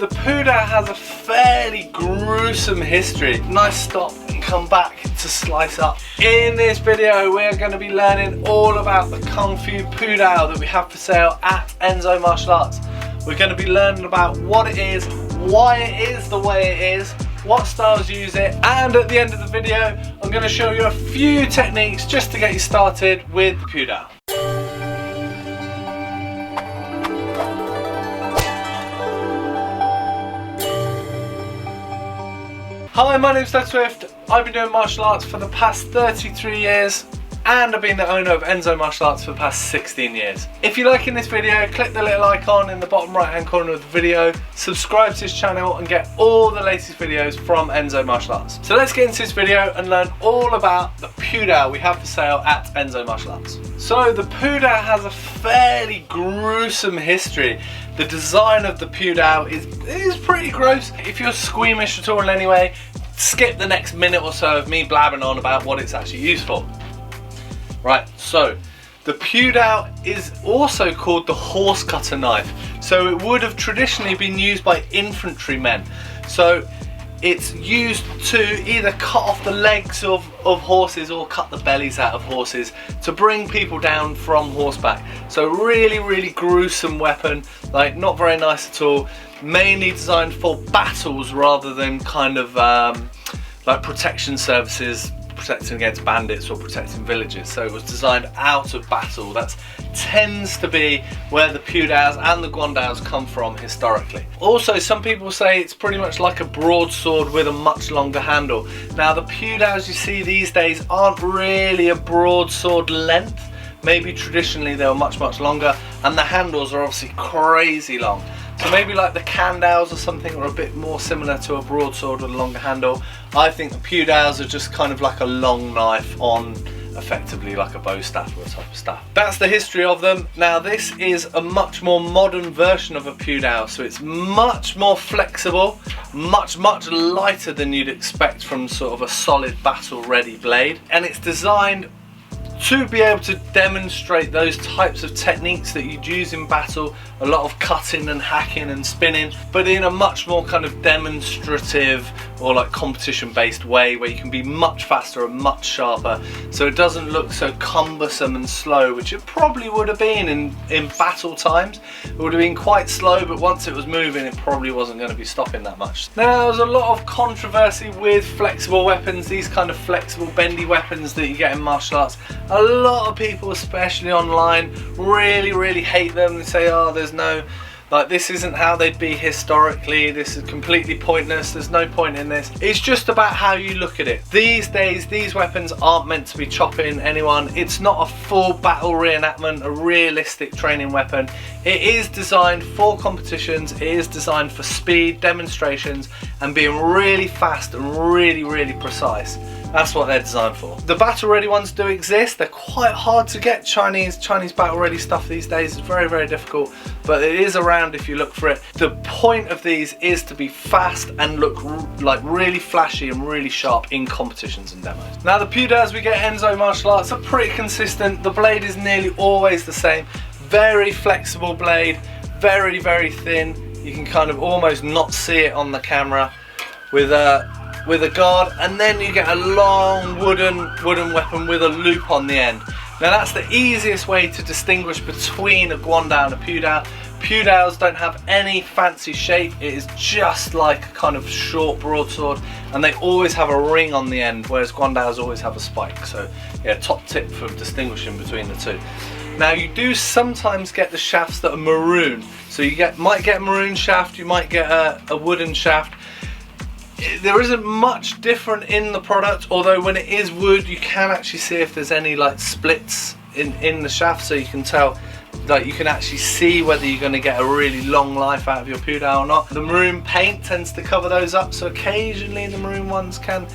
The Pudao has a fairly gruesome history. Nice stop and come back to slice up. In this video we're going to be learning all about the Kung Fu Pudao that we have for sale at Enso Martial Arts. We're going to be learning about what it is, why it is the way it is, what styles use it, and at the end of the video I'm going to show you a few techniques just to get you started with the Pudao. Hi, my name's Dad Swift. I've been doing martial arts for the past 33 years and I've been the owner of Enso Martial Arts for the past 16 years. If you're liking this video, click the little icon in the bottom right hand corner of the video, subscribe to this channel and get all the latest videos from Enso Martial Arts. So let's get into this video and learn all about the Pudao we have for sale at Enso Martial Arts. So the Pudao has a fairly gruesome history. The design of the Pudao is pretty gross. If you're squeamish at all in any way, skip the next minute or so of me blabbing on about what it's actually used for. Right, so the Pudao is also called the horse cutter knife. So it would have traditionally been used by infantrymen. So it's used to either cut off the legs of horses or cut the bellies out of horses to bring people down from horseback. So really gruesome weapon, like not very nice at all. Mainly designed for battles rather than kind of like protection services, protecting against bandits or protecting villages. So it was designed out of battle. That tends to be where the Pudaos and the Guan Daos come from historically. Also, some people say it's pretty much like a broadsword with a much longer handle. Now the Pudaos you see these days aren't really a broadsword length. Maybe traditionally they were much longer, and the handles are obviously crazy long. So maybe like the Daos or something are a bit more similar to a broadsword with a longer handle. I think the Pudaos are just kind of like a long knife on effectively like a bow staff or a type of staff. That's the history of them. Now this is a much more modern version of a Pudao, so it's much more flexible, much lighter than you'd expect from sort of a solid battle ready blade, and it's designed to be able to demonstrate those types of techniques that you'd use in battle, a lot of cutting and hacking and spinning, but in a much more kind of demonstrative or like competition based way where you can be much faster and much sharper, so it doesn't look so cumbersome and slow, which it probably would have been in battle times. It would have been quite slow, but once it was moving it probably wasn't going to be stopping that much. Now there's a lot of controversy with flexible weapons, these kind of flexible bendy weapons that you get in martial arts. A lot of people, especially online, really hate them. They say, oh, there's no, like, this isn't how they'd be historically, this is completely pointless, there's no point in this. It's just about how you look at it. These days these weapons aren't meant to be chopping anyone. It's not a full battle reenactment, a realistic training weapon. It is designed for competitions, it is designed for speed, demonstrations, and being really fast and really precise. That's what they're designed for. The battle ready ones do exist. They're quite hard to get. Chinese battle ready stuff these days is very difficult, but it is around if you look for it. The point of these is to be fast and look like really flashy and really sharp in competitions and demos. Now the Pudaos we get at Enso Martial Arts are pretty consistent. The blade is nearly always the same. Very flexible blade, very thin. You can kind of almost not see it on the camera with a guard, and then you get a long wooden weapon with a loop on the end. Now that's the easiest way to distinguish between a Guan Dao and a Pudao. Pudaos don't have any fancy shape, it is just like a kind of short broadsword, and they always have a ring on the end, whereas Guan Daos always have a spike. So yeah, top tip for distinguishing between the two. Now you do sometimes get the shafts that are maroon, so you might get a maroon shaft, you might get a wooden shaft. There isn't much different in the product, although when it is wood you can actually see if there's any like splits in the shaft, so you can tell, like you can actually see whether you're going to get a really long life out of your Pudao or not. The maroon paint tends to cover those up, so occasionally the maroon ones can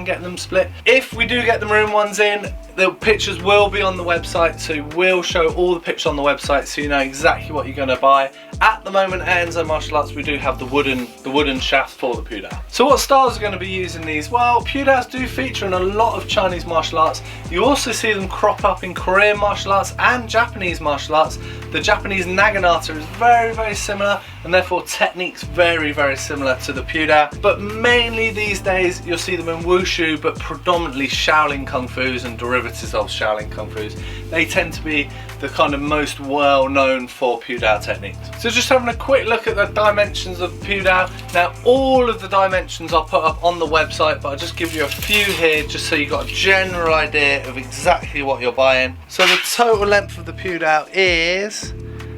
get them split. If we do get the maroon ones in, the pictures will be on the website, so we'll show all the pictures on the website so you know exactly what you're going to buy. At the moment at Enso Martial Arts we do have the wooden shaft for the Pudao. So what styles are going to be using these? Well, Pudaos do feature in a lot of Chinese martial arts. You also see them crop up in Korean martial arts and Japanese martial arts. The Japanese naginata is very similar. and therefore techniques very similar to the Pudao. But mainly these days you'll see them in Wushu, but predominantly Shaolin Kung Fu's and derivatives of Shaolin Kung Fu's. They tend to be the kind of most well known for Pudao techniques. So just having a quick look at the dimensions of Pudao. Now all of the dimensions I'll put up on the website, but I'll just give you a few here just so you've got a general idea of exactly what you're buying. So the total length of the Pudao is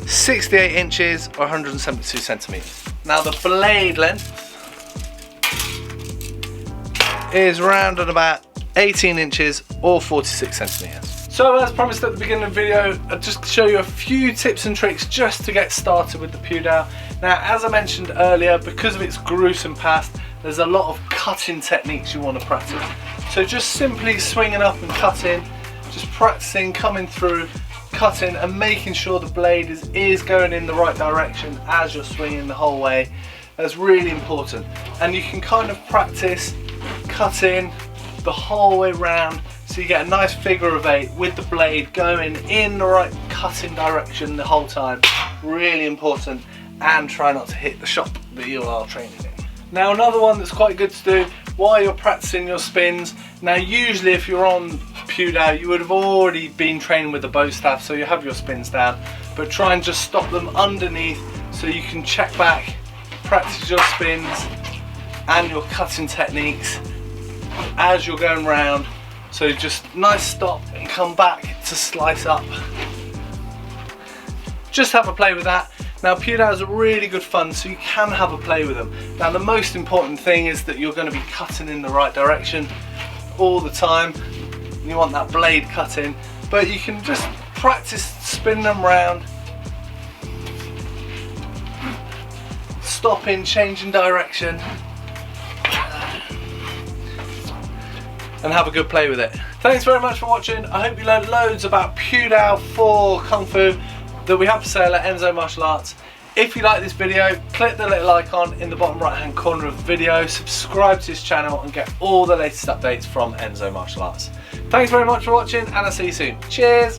68 inches or 172 centimeters. Now the blade length is round at about 18 inches or 46 centimeters. So as promised at the beginning of the video, I'll just show you a few tips and tricks just to get started with the Pudao. Now as I mentioned earlier, because of its gruesome past, there's a lot of cutting techniques you want to practice. So just simply swinging up and cutting, just practicing coming through, cutting and making sure the blade is going in the right direction as you're swinging the whole way. That's really important. And you can kind of practice cutting the whole way round so you get a nice figure of 8 with the blade going in the right cutting direction the whole time. Really important. And try not to hit the shop that you are training in. Now another one that's quite good to do while you're practicing your spins. Now usually if you're on Pudao you would have already been training with the bow staff, so you have your spins down, but try and just stop them underneath so you can check back, practice your spins and your cutting techniques as you're going round. So just nice stop and come back to slice up. Just have a play with that. Now Pudaos are really good fun, so you can have a play with them. Now the most important thing is that you're going to be cutting in the right direction all the time. You want that blade cutting, but you can just practice spinning them round, stopping, changing direction, and have a good play with it. Thanks very much for watching. I hope you learned loads about Pudao for Kung Fu that we have for sale at Enso Martial Arts. If you like this video, click the little icon in the bottom right hand corner of the video, subscribe to this channel and get all the latest updates from Enso Martial Arts. Thanks very much for watching and I'll see you soon. Cheers!